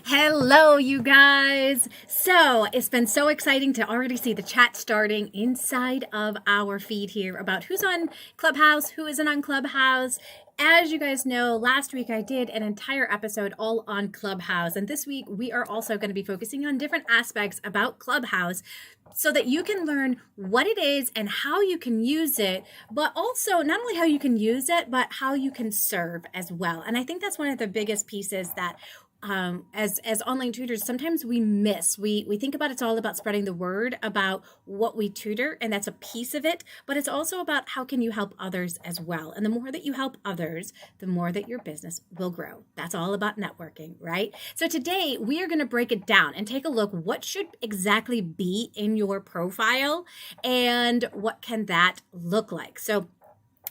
Hello, you guys. So it's been so exciting to already see the chat starting inside of our feed here about who's on Clubhouse, who isn't on Clubhouse. As you guys know, last week I did an entire episode all on Clubhouse. And this week we are also going to be focusing on different aspects about Clubhouse so that you can learn what it is and how you can use it, but also not only how you can use it, but how you can serve as well. And I think that's one of the biggest pieces that as online tutors, sometimes we miss. We think about it's all about spreading the word about what we tutor, and that's a piece of it, but it's also about how can you help others as well. And the more that you help others, the more that your business will grow. That's all about networking, right? So today we are going to break it down and take a look what should exactly be in your profile and what can that look like. So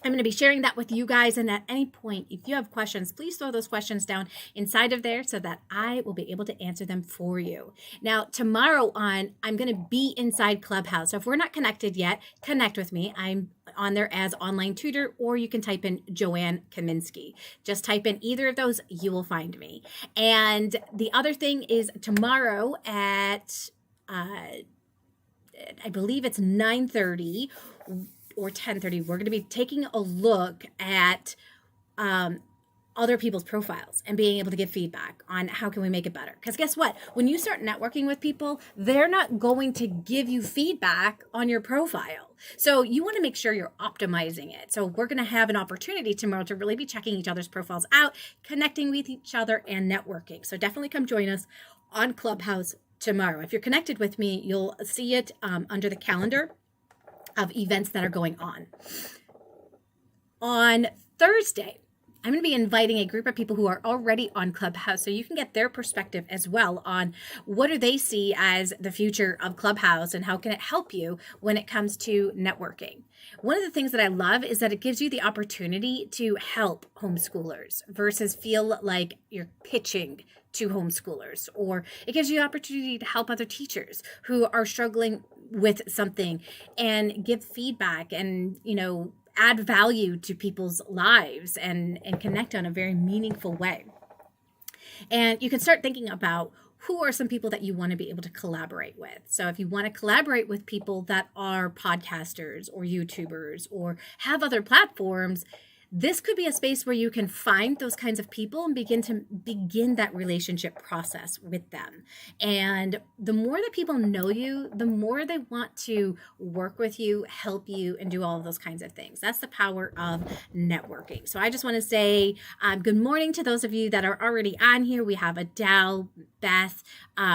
I'm going to be sharing that with you guys. And at any point, if you have questions, please throw those questions down inside of there so that I will be able to answer them for you. Now, tomorrow I'm going to be inside Clubhouse. So if we're not connected yet, connect with me. I'm on there as online tutor, or you can type in Joanne Kaminski. Just type in either of those, you will find me. And the other thing is tomorrow at, I believe it's 9:30, or 10:30, we're going to be taking a look at other people's profiles and being able to give feedback on how can we make it better. Because guess what? When you start networking with people, they're not going to give you feedback on your profile. So you want to make sure you're optimizing it. So we're going to have an opportunity tomorrow to really be checking each other's profiles out, connecting with each other, and networking. So definitely come join us on Clubhouse tomorrow. If you're connected with me, you'll see it under the calendar of events that are going on. On Thursday, I'm going to be inviting a group of people who are already on Clubhouse so you can get their perspective as well on what do they see as the future of Clubhouse and how can it help you when it comes to networking. One of the things that I love is that it gives you the opportunity to help homeschoolers versus feel like you're pitching to homeschoolers, or it gives you the opportunity to help other teachers who are struggling with something and give feedback and, add value to people's lives and connect on a very meaningful way. And you can start thinking about who are some people that you want to be able to collaborate with. So if you want to collaborate with people that are podcasters or YouTubers or have other platforms, this could be a space where you can find those kinds of people and begin that relationship process with them. And the more that people know you, the more they want to work with you, help you, and do all of those kinds of things. That's the power of networking. So I just want to say good morning to those of you that are already on here. We have Adele, Beth,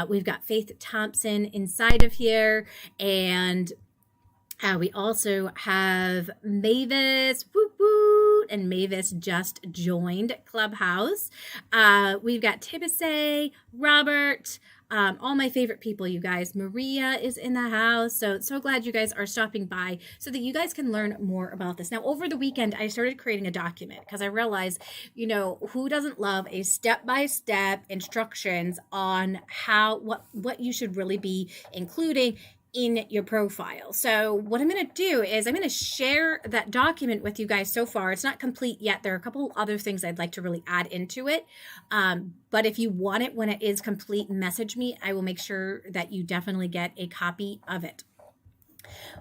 we've got Faith Thompson inside of here, and we also have Mavis, whoop, whoop, and Mavis just joined Clubhouse. We've got Tibisay, Robert, all my favorite people, you guys. Maria is in the house. So glad you guys are stopping by so that you guys can learn more about this. Now, over the weekend, I started creating a document because I realized, who doesn't love a step-by-step instructions on what you should really be including in your profile. So what I'm going to do is I'm going to share that document with you guys so far. It's not complete yet. There are a couple other things I'd like to really add into it. But if you want it when it is complete, message me. I will make sure that you definitely get a copy of it.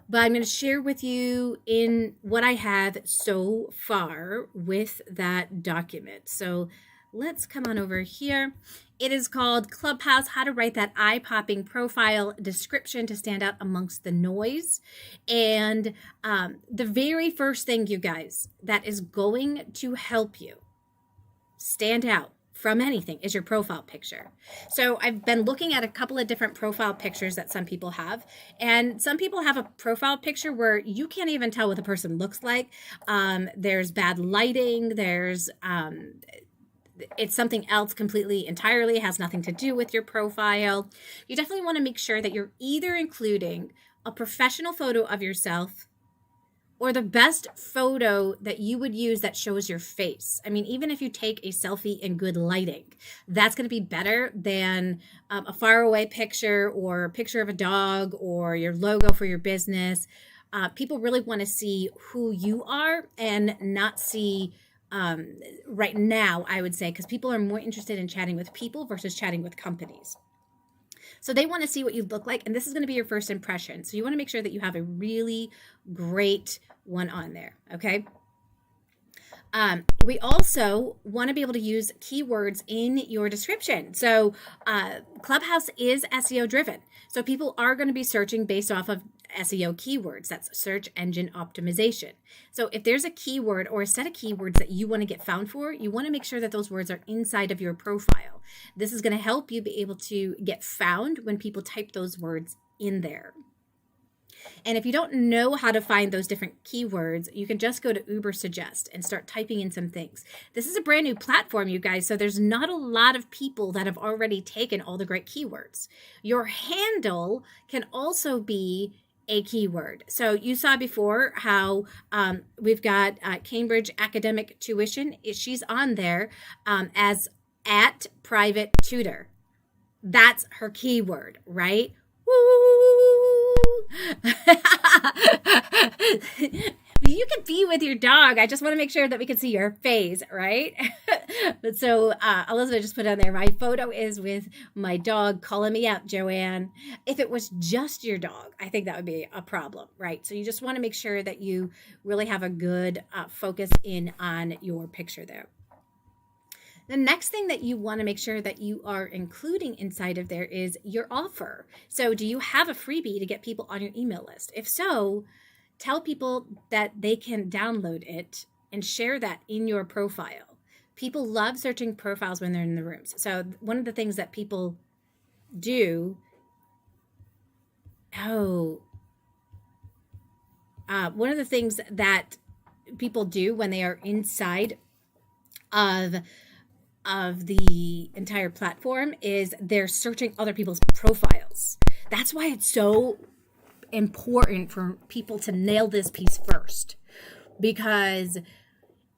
But I'm going to share with you in what I have so far with that document. So let's come on over here. It is called Clubhouse, How to Write That Eye-Popping Profile Description to Stand Out Amongst the Noise. And the very first thing, you guys, that is going to help you stand out from anything is your profile picture. So I've been looking at a couple of different profile pictures that some people have. And some people have a profile picture where you can't even tell what the person looks like. There's bad lighting. It's something else completely, entirely, has nothing to do with your profile. You definitely want to make sure that you're either including a professional photo of yourself or the best photo that you would use that shows your face. I mean, even if you take a selfie in good lighting, that's going to be better than a faraway picture or a picture of a dog or your logo for your business. People really want to see who you are and not see right now, I would say, because people are more interested in chatting with people versus chatting with companies. So they want to see what you look like, and this is going to be your first impression. So you want to make sure that you have a really great one on there, okay? We also want to be able to use keywords in your description. So Clubhouse is SEO driven. So people are going to be searching based off of SEO keywords. That's search engine optimization. So if there's a keyword or a set of keywords that you want to get found for, you want to make sure that those words are inside of your profile. This is going to help you be able to get found when people type those words in there. And if you don't know how to find those different keywords, you can just go to Ubersuggest and start typing in some things. This is a brand new platform, you guys, so there's not a lot of people that have already taken all the great keywords. Your handle can also be a keyword. So you saw before how we've got Cambridge Academic Tuition. She's on there as at private tutor. That's her keyword, right? Woo! You can be with your dog. I just want to make sure that we can see your face, right? But so Elizabeth just put on there, my photo is with my dog calling me out, Joanne. If it was just your dog, I think that would be a problem, right? So you just want to make sure that you really have a good focus in on your picture there. The next thing that you want to make sure that you are including inside of there is your offer. So do you have a freebie to get people on your email list? If so, tell people that they can download it and share that in your profile. People love searching profiles when they're in the rooms. So one of the things that people do, one of the things that people do when they are inside of the entire platform is they're searching other people's profiles. That's why it's so important for people to nail this piece first, because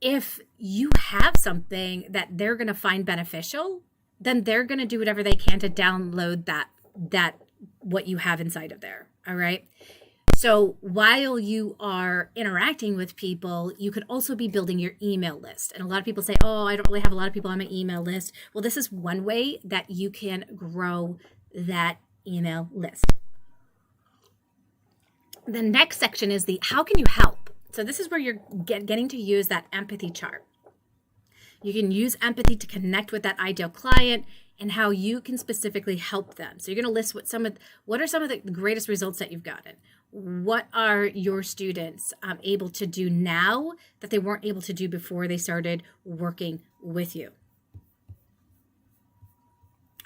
if you have something that they're going to find beneficial, then they're going to do whatever they can to download that what you have inside of there. All right. So while you are interacting with people, you could also be building your email list. And a lot of people say, oh, I don't really have a lot of people on my email list. Well, this is one way that you can grow that email list. The next section is the how can you help? So this is where you're getting to use that empathy chart. You can use empathy to connect with that ideal client and how you can specifically help them. So you're going to list what are some of the greatest results that you've gotten. What are your students able to do now that they weren't able to do before they started working with you?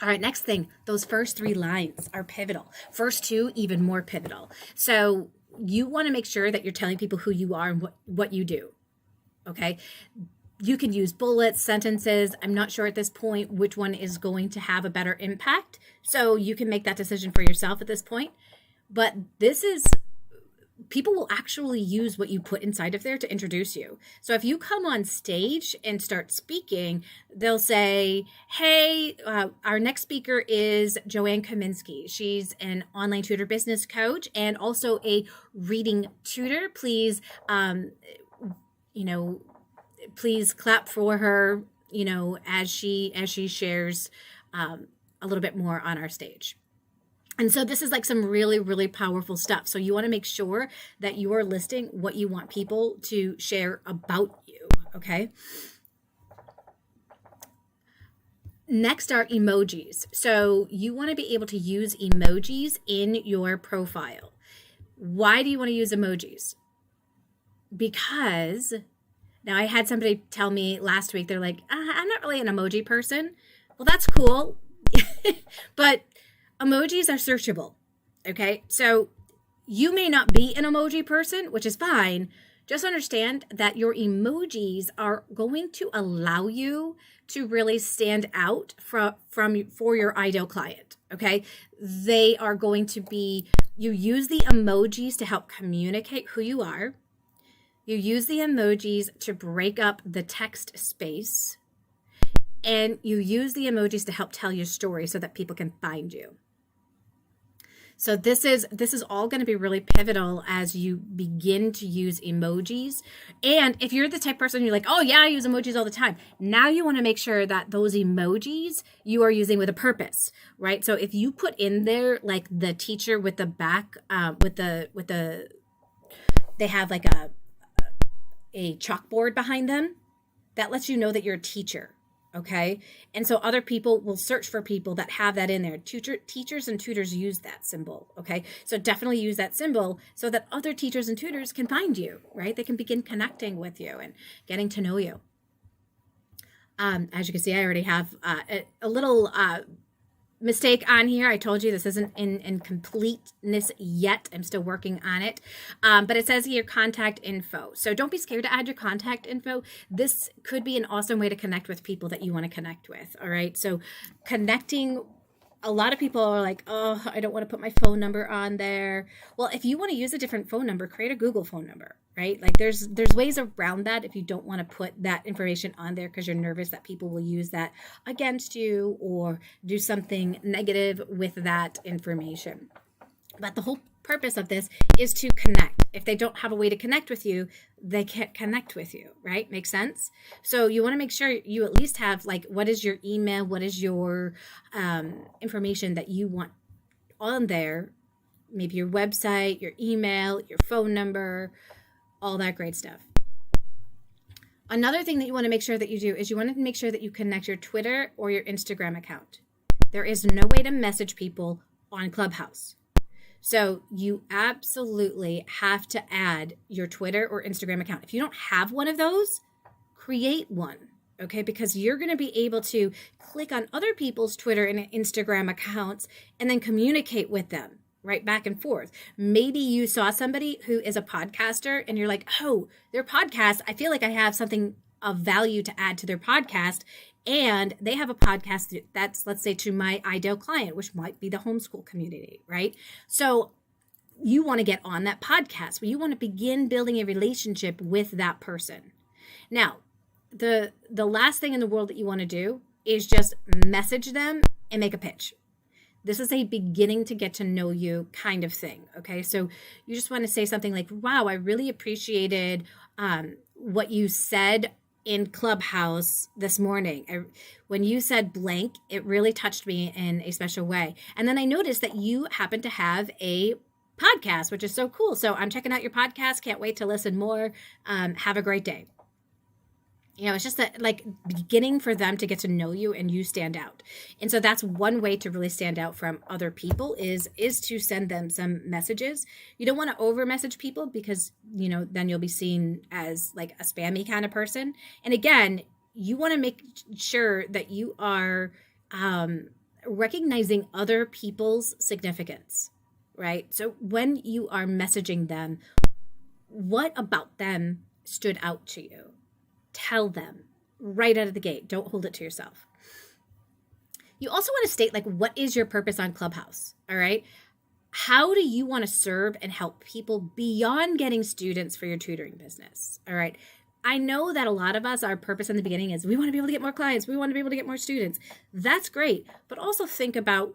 All right, next thing, those first 3 lines are pivotal. First 2, even more pivotal. So you want to make sure that you're telling people who you are and what you do, okay? You can use bullets, sentences. I'm not sure at this point which one is going to have a better impact. So you can make that decision for yourself at this point. But people will actually use what you put inside of there to introduce you. So if you come on stage and start speaking, they'll say, hey, our next speaker is Joanne Kaminski. She's an online tutor business coach and also a reading tutor. Please, please clap for her, as she shares a little bit more on our stage. And so this is like some really, really powerful stuff. So you want to make sure that you are listing what you want people to share about you, okay? Next are emojis. So you want to be able to use emojis in your profile. Why do you want to use emojis? Because now I had somebody tell me last week, they're like, I'm not really an emoji person. Well, that's cool. But emojis are searchable, okay? So you may not be an emoji person, which is fine. Just understand that your emojis are going to allow you to really stand out for your ideal client, okay? They are going to be, you use the emojis to help communicate who you are. You use the emojis to break up the text space. And you use the emojis to help tell your story so that people can find you. So this is all going to be really pivotal as you begin to use emojis. And if you're the type of person you're like, oh yeah, I use emojis all the time. Now you want to make sure that those emojis you are using with a purpose, right? So if you put in there like the teacher with the back, they have like a chalkboard behind them, that lets you know that you're a teacher. Okay. And so other people will search for people that have that in there. Teachers and tutors use that symbol. Okay. So definitely use that symbol so that other teachers and tutors can find you, right? They can begin connecting with you and getting to know you. As you can see, I already have a little mistake on here. I told you this isn't in completeness yet. I'm still working on it. But it says here contact info. So don't be scared to add your contact info. This could be an awesome way to connect with people that you want to connect with. All right. So connecting, a lot of people are like, oh, I don't want to put my phone number on there. Well, if you want to use a different phone number, create a Google phone number, right? Like there's ways around that if you don't want to put that information on there because you're nervous that people will use that against you or do something negative with that information. But the whole purpose of this is to connect. If they don't have a way to connect with you, they can't connect with you, right? Makes sense? So you want to make sure you at least have like, what is your email? What is your information that you want on there? Maybe your website, your email, your phone number, all that great stuff. Another thing that you want to make sure that you do is you want to make sure that you connect your Twitter or your Instagram account. There is no way to message people on Clubhouse. So you absolutely have to add your Twitter or Instagram account. If you don't have one of those, create one, okay? Because you're going to be able to click on other people's Twitter and Instagram accounts and then communicate with them, right? Back and forth. Maybe you saw somebody who is a podcaster and you're like, oh, their podcast, I feel like I have something of value to add to their podcast. And they have a podcast that's, let's say, to my ideal client, which might be the homeschool community, right? So you want to get on that podcast. You want to begin building a relationship with that person. Now, the last thing in the world that you want to do is just message them and make a pitch. This is a beginning to get to know you kind of thing, okay? So you just want to say something like, wow, I really appreciated what you said in Clubhouse this morning. When you said blank, it really touched me in a special way. And then I noticed that you happen to have a podcast, which is so cool. So I'm checking out your podcast. Can't wait to listen more. Have a great day. It's just that like beginning for them to get to know you and you stand out. And so that's one way to really stand out from other people is to send them some messages. You don't want to over message people because, then you'll be seen as like a spammy kind of person. And again, you want to make sure that you are recognizing other people's significance, right? So when you are messaging them, what about them stood out to you? Tell them right out of the gate. Don't hold it to yourself. You also want to state like, what is your purpose on Clubhouse? All right. How do you want to serve and help people beyond getting students for your tutoring business? All right. I know that a lot of us, our purpose in the beginning is we want to be able to get more clients. We want to be able to get more students. That's great. But also think about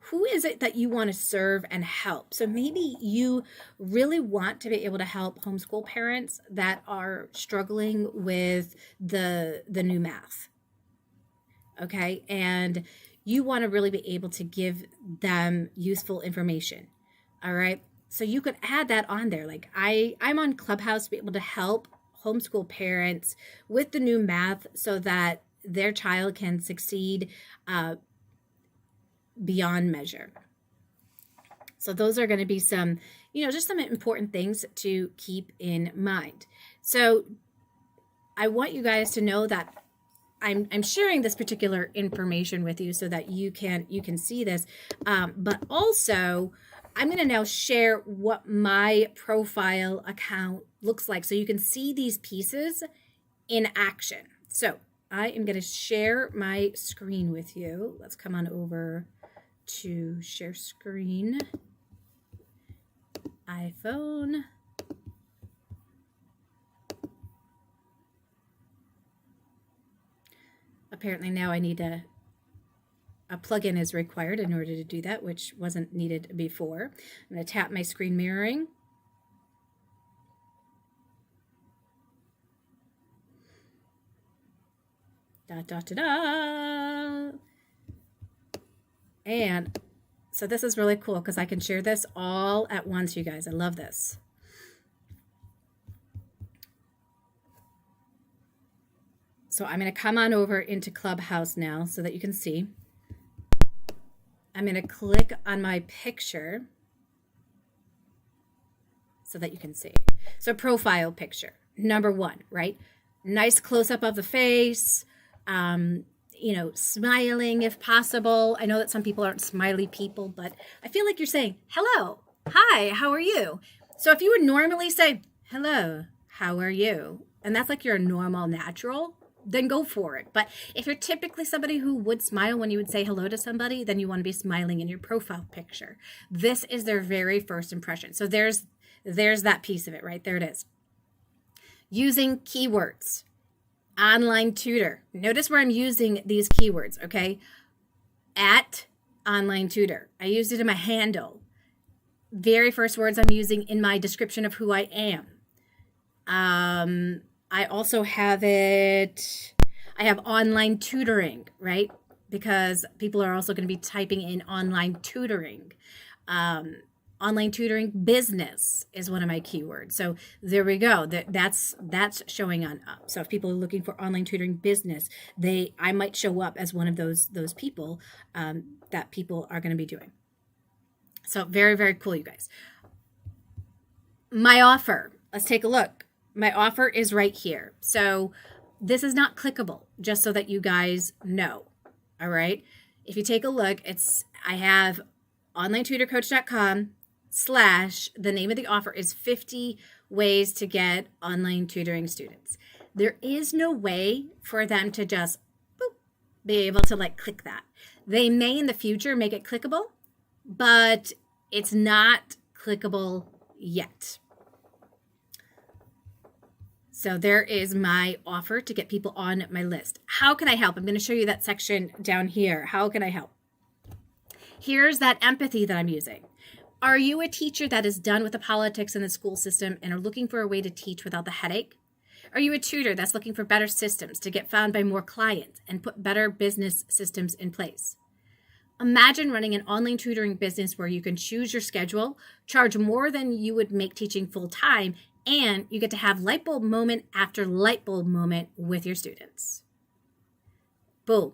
who is it that you want to serve and help? So maybe you really want to be able to help homeschool parents that are struggling with the new math. Okay. And you want to really be able to give them useful information. All right. So you could add that on there. Like I'm on Clubhouse to be able to help homeschool parents with the new math so that their child can succeed beyond measure. So those are going to be some, just some important things to keep in mind. So I want you guys to know that I'm sharing this particular information with you so that you can see this. But also I'm going to now share what my profile account looks like so you can see these pieces in action. So I am going to share my screen with you. Let's come on over to share screen, iPhone. Apparently now I need a plugin is required in order to do that, which wasn't needed before. I'm going to tap my screen mirroring. Da, da, da, da. And so this is really cool because I can share this all at once, you guys. I love this. So I'm going to come on over into Clubhouse now so that you can see. I'm going to click on my picture so that you can see. So profile picture, number one, right? Nice close-up of the face. Smiling if possible. I know that some people aren't smiley people, but I feel like you're saying, hello, hi, how are you? So if you would normally say, hello, how are you? And that's like your normal natural, then go for it. But if you're typically somebody who would smile when you would say hello to somebody, then you want to be smiling in your profile picture. This is their very first impression. So there's that piece of it, right? There it is. Using keywords. Online tutor. Notice where I'm using these keywords, okay? At online tutor. I used it in my handle. Very first words I'm using in my description of who I am. I also have it, I have online tutoring, right? Because people are also going to be typing in online tutoring. Online tutoring business is one of my keywords. So there we go. That's showing on up. So if people are looking for online tutoring business, I might show up as one of those people that people are going to be doing. So very, very cool, you guys. My offer. Let's take a look. My offer is right here. So this is not clickable, just so that you guys know. All right. If you take a look, I have onlinetutorcoach.com/ the name of the offer is 50 ways to get online tutoring students. There is no way for them to just be able to click that. They may in the future make it clickable, but it's not clickable yet. So there is my offer to get people on my list. How can I help? I'm going to show you that section down here. How can I help? Here's that empathy that I'm using. Are you a teacher that is done with the politics in the school system and are looking for a way to teach without the headache? Are you a tutor that's looking for better systems to get found by more clients and put better business systems in place? Imagine running an online tutoring business where you can choose your schedule, charge more than you would make teaching full time, and you get to have light bulb moment after light bulb moment with your students. Boom,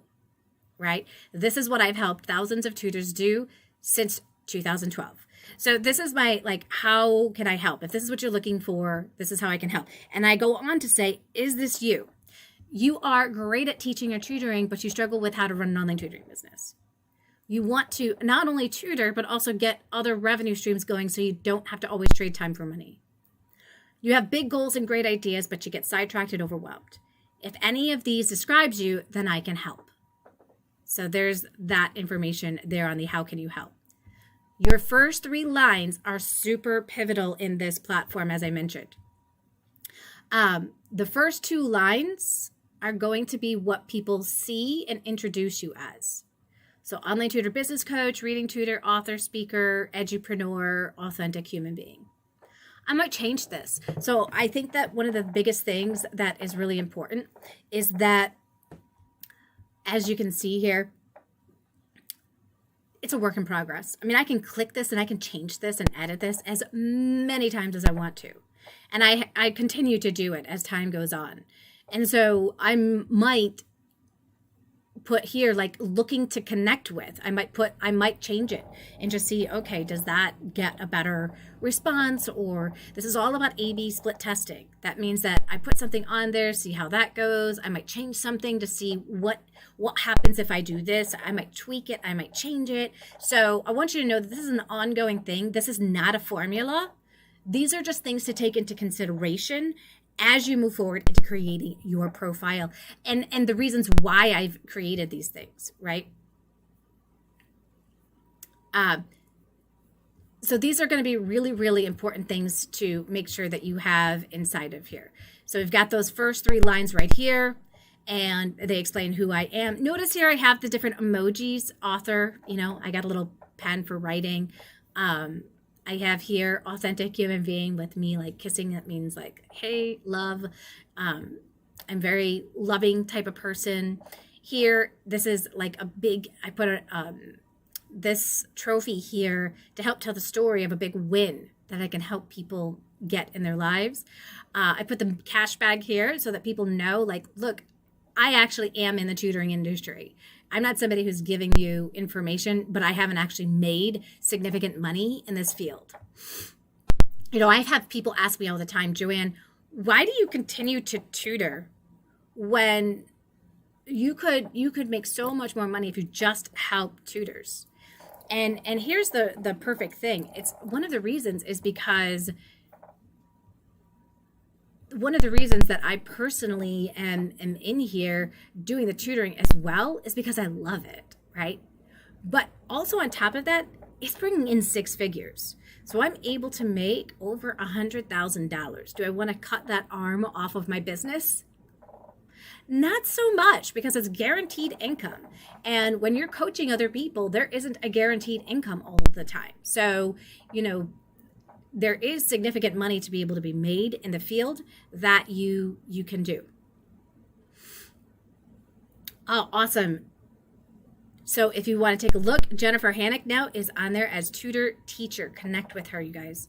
right? This is what I've helped thousands of tutors do since 2012. So this is my, like, how can I help? If this is what you're looking for, this is how I can help. And I go on to say, is this you? You are great at teaching or tutoring, but you struggle with how to run an online tutoring business. You want to not only tutor, but also get other revenue streams going so you don't have to always trade time for money. You have big goals and great ideas, but you get sidetracked and overwhelmed. If any of these describes you, then I can help. So there's that information there on the how can you help. Your first 3 lines are super pivotal in this platform, as I mentioned. The first 2 lines are going to be what people see and introduce you as. So online tutor, business coach, reading tutor, author, speaker, edupreneur, authentic human being. I might change this. So I think that one of the biggest things that is really important is that, as you can see here, it's a work in progress. I mean, I can click this and I can change this and edit this as many times as I want to. And I continue to do it as time goes on. And so I might put here, like, looking to connect with. I might change it and just see, okay, does that get a better response? Or this is all about A/B split testing. That means that I put something on there, see how that goes. I might change something to see what happens if I do this. I might tweak it. I might change it. So I want you to know that this is an ongoing thing. This is not a formula. These are just things to take into consideration as you move forward into creating your profile and the reasons why I've created these things, right? So these are going to be really, really important things to make sure that you have inside of here. So we've got those first 3 lines right here, and they explain who I am. Notice here I have the different emojis, author, I got a little pen for writing. I have here authentic human being with me, like kissing. That means like, hey, love. I'm very loving type of person. Here, this is like I put this trophy here to help tell the story of a big win that I can help people get in their lives. I put the cash bag here so that people know, like, look, I actually am in the tutoring industry. I'm not somebody who's giving you information, but I haven't actually made significant money in this field. I have people ask me all the time, Joanne, why do you continue to tutor when you could make so much more money if you just help tutors? And here's the perfect thing. It's one of the reasons is because one of the reasons that I personally am in here doing the tutoring as well is because I love it, right? But also on top of that, it's bringing in 6 figures. So I'm able to make over $100,000. Do I want to cut that arm off of my business? Not so much, because it's guaranteed income. And when you're coaching other people, there isn't a guaranteed income all the time. So, there is significant money to be able to be made in the field that you can do. Oh, awesome. So if you want to take a look, Jennifer Hannock now is on there as tutor teacher. Connect with her, you guys.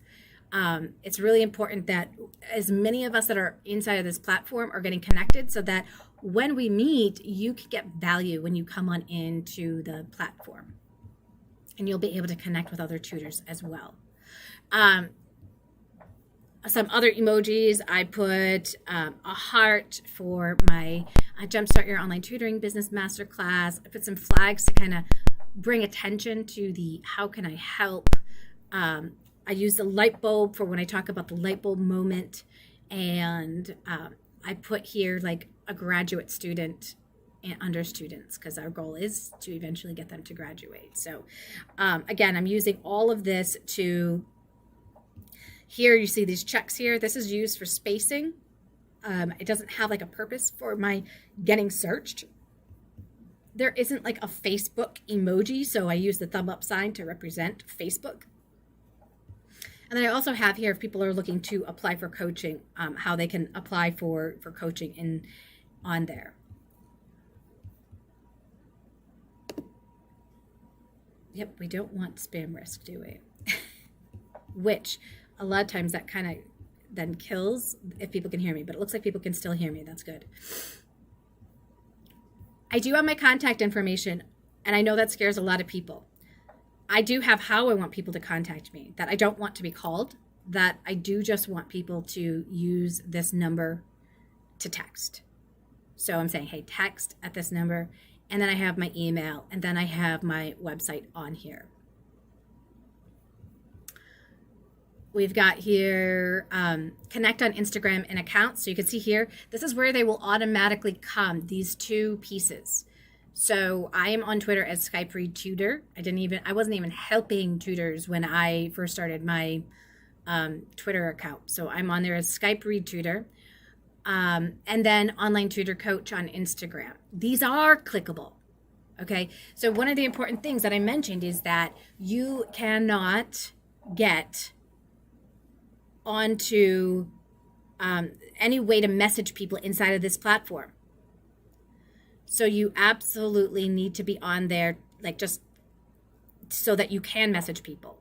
It's really important that as many of us that are inside of this platform are getting connected so that when we meet, you can get value when you come on into the platform. And you'll be able to connect with other tutors as well. Some other emojis, I put a heart for my Jumpstart Your Online Tutoring Business Masterclass. I put some flags to kind of bring attention to the how can I help. I use the light bulb for when I talk about the light bulb moment. And I put here like a graduate student and under students, because our goal is to eventually get them to graduate. So again, I'm using all of this to, here you see these checks here. This is used for spacing. It doesn't have like a purpose for my getting searched. There isn't like a Facebook emoji, so I use the thumb up sign to represent Facebook. And then I also have here, if people are looking to apply for coaching, how they can apply for coaching on there. Yep, we don't want spam risk, do we? Which a lot of times that kind of then kills if people can hear me, but it looks like people can still hear me. That's good. I do have my contact information, and I know that scares a lot of people. I do have how I want people to contact me, that I don't want to be called, that I do just want people to use this number to text. So I'm saying, hey, text at this number, and then I have my email, and then I have my website on here. We've got here, connect on Instagram and accounts. So you can see here, this is where they will automatically come, these two pieces. So I am on Twitter as Skype Read Tutor. I wasn't even helping tutors when I first started my Twitter account. So I'm on there as Skype Read Tutor. And then Online Tutor Coach on Instagram. These are clickable. Okay. So one of the important things that I mentioned is that you cannot get onto any way to message people inside of this platform. So you absolutely need to be on there, like, just so that you can message people.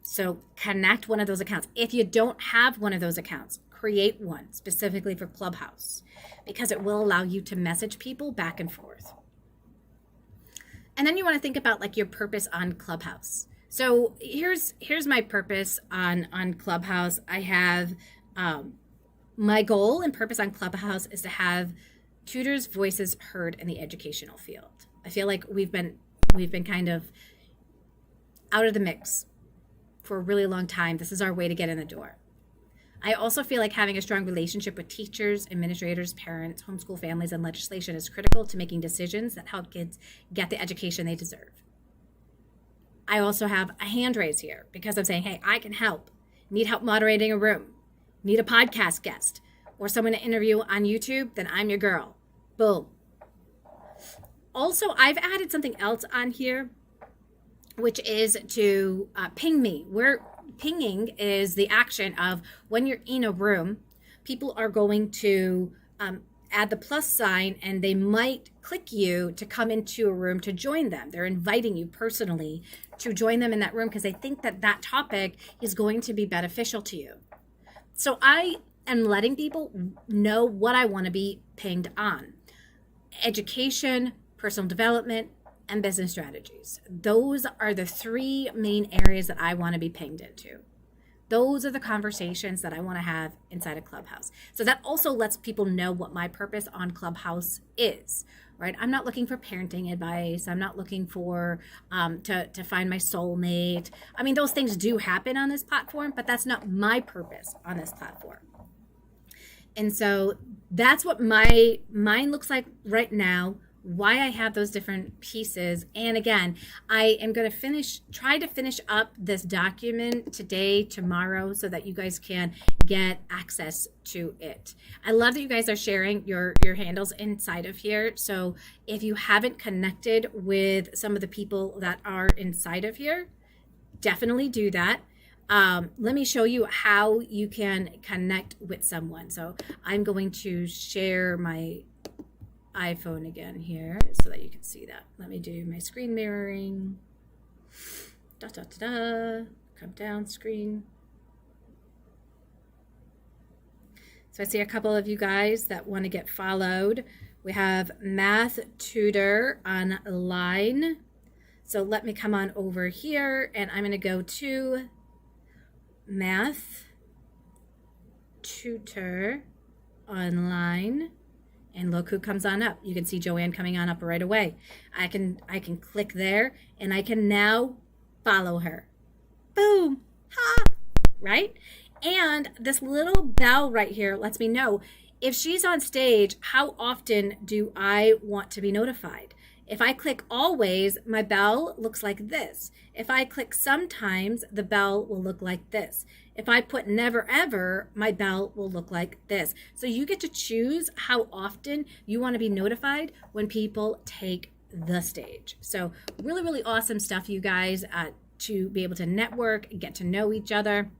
So connect one of those accounts. If you don't have one of those accounts, create one specifically for Clubhouse, because it will allow you to message people back and forth. And then you want to think about like your purpose on Clubhouse. So here's my purpose on Clubhouse. I have my goal and purpose on Clubhouse is to have tutors' voices heard in the educational field. I feel like we've been kind of out of the mix for a really long time. This is our way to get in the door. I also feel like having a strong relationship with teachers, administrators, parents, homeschool families, and legislation is critical to making decisions that help kids get the education they deserve. I also have a hand raise here because I'm saying, hey, I can help. Need help moderating a room? Need a podcast guest or someone to interview on YouTube? Then I'm your girl. Boom. Also, I've added something else on here, which is to ping me. Pinging is the action of when you're in a room, people are going to add the plus sign and they might click you to come into a room to join them. They're inviting you personally to join them in that room because they think that that topic is going to be beneficial to you. So I am letting people know what I want to be pinged on. Education, personal development, and business strategies. Those are the three main areas that I want to be pinged into. Those are the conversations that I want to have inside of Clubhouse. So that also lets people know what my purpose on Clubhouse is, right? I'm not looking for parenting advice. I'm not looking for to find my soulmate. I mean, those things do happen on this platform, but that's not my purpose on this platform. And so that's what my mind looks like right now, why I have those different pieces. And again, I am going to try to finish up this document today, tomorrow, so that you guys can get access to it. I love that you guys are sharing your handles inside of here. So if you haven't connected with some of the people that are inside of here, definitely do that. Let me show you how you can connect with someone. So I'm going to share my iPhone again here so that you can see that. Let me do my screen mirroring. Come down screen. So I see a couple of you guys that want to get followed. We have Math Tutor online. So let me come on over here and I'm going to go to Math Tutor online. And look who comes on up. You can see Joanne coming on up right away. I can click there and I can now follow her. Boom. Ha! Right? And this little bell right here lets me know if she's on stage, how often do I want to be notified? If I click always, my bell looks like this. If I click sometimes, the bell will look like this. If I put never ever, my bell will look like this. So you get to choose how often you want to be notified when people take the stage. So really, really awesome stuff, you guys, to be able to network, get to know each other,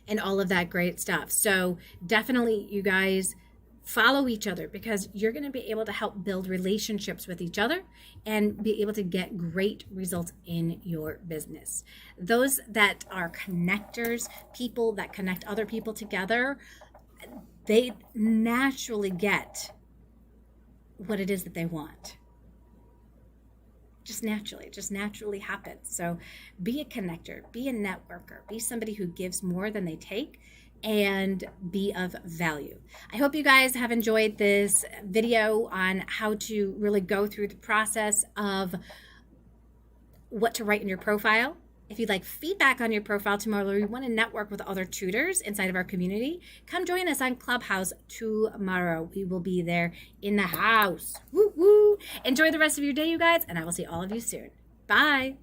and all of that great stuff. So definitely, you guys, follow each other, because you're going to be able to help build relationships with each other and be able to get great results in your business. Those that are connectors, people that connect other people together, they naturally get what it is that they want. Just naturally happens. So be a connector, be a networker, be somebody who gives more than they take, and be of value. I hope you guys have enjoyed this video on how to really go through the process of what to write in your profile. If you'd like feedback on your profile tomorrow, or you want to network with other tutors inside of our community, come join us on Clubhouse tomorrow. We will be there in the house. Woo woo! Enjoy the rest of your day, you guys, and I will see all of you soon. Bye.